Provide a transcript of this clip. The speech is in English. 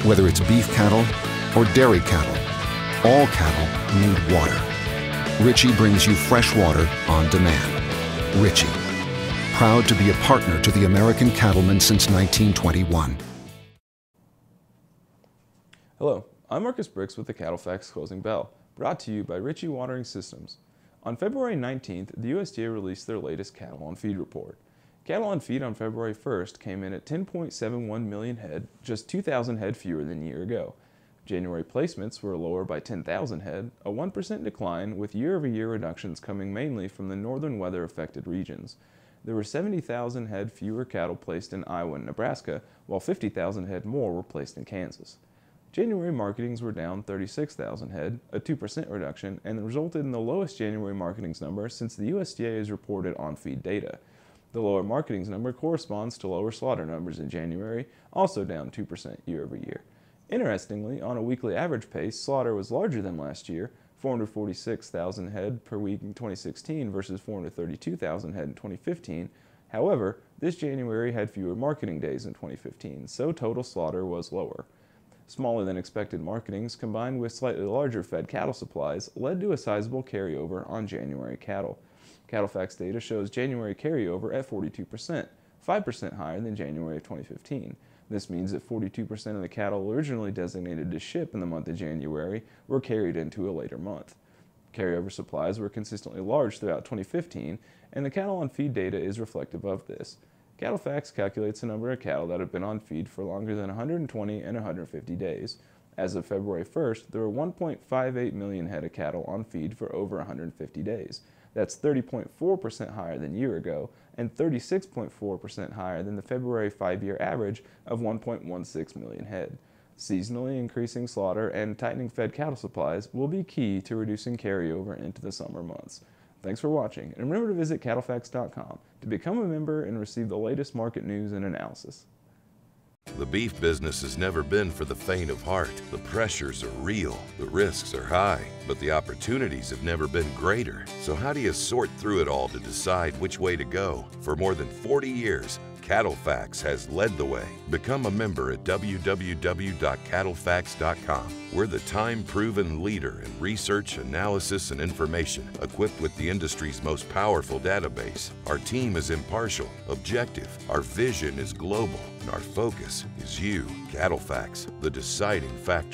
Whether it's beef cattle or dairy cattle, all cattle need water. Ritchie brings you fresh water on demand. Ritchie, proud to be a partner to the American cattleman since 1921. Hello, I'm Marcus Brix with the CattleFax Closing Bell, brought to you by Ritchie Watering Systems. On February 19th, the USDA released their latest cattle on feed report. Cattle on feed on February 1st came in at 10.71 million head, just 2,000 head fewer than a year ago. January placements were lower by 10,000 head, a 1% decline, with year-over-year reductions coming mainly from the northern weather-affected regions. There were 70,000 head fewer cattle placed in Iowa and Nebraska, while 50,000 head more were placed in Kansas. January marketings were down 36,000 head, a 2% reduction, and resulted in the lowest January marketings number since the USDA has reported on-feed data. The lower marketings number corresponds to lower slaughter numbers in January, also down 2% year-over-year. Interestingly, on a weekly average pace, slaughter was larger than last year, 446,000 head per week in 2016 versus 432,000 head in 2015. However, this January had fewer marketing days in 2015, so total slaughter was lower. Smaller than expected marketings combined with slightly larger fed cattle supplies led to a sizable carryover on January cattle. CattleFax data shows January carryover at 42%, 5% higher than January of 2015. This means that 42% of the cattle originally designated to ship in the month of January were carried into a later month. Carryover supplies were consistently large throughout 2015, and the cattle on feed data is reflective of this. CattleFax calculates the number of cattle that have been on feed for longer than 120 and 150 days. As of February 1st, there were 1.58 million head of cattle on feed for over 150 days. That's 30.4% higher than a year ago and 36.4% higher than the February 5-year average of 1.16 million head. Seasonally increasing slaughter and tightening fed cattle supplies will be key to reducing carryover into the summer months. Thanks for watching, and remember to visit CattleFax.com to become a member and receive the latest market news and analysis. The beef business has never been for the faint of heart. The pressures are real, the risks are high, but the opportunities have never been greater. So how do you sort through it all to decide which way to go? For more than 40 years, CattleFax has led the way. Become a member at www.cattlefax.com. We're the time-proven leader in research, analysis, and information, equipped with the industry's most powerful database. Our team is impartial, objective, our vision is global, and our focus is you. CattleFax, the deciding factor.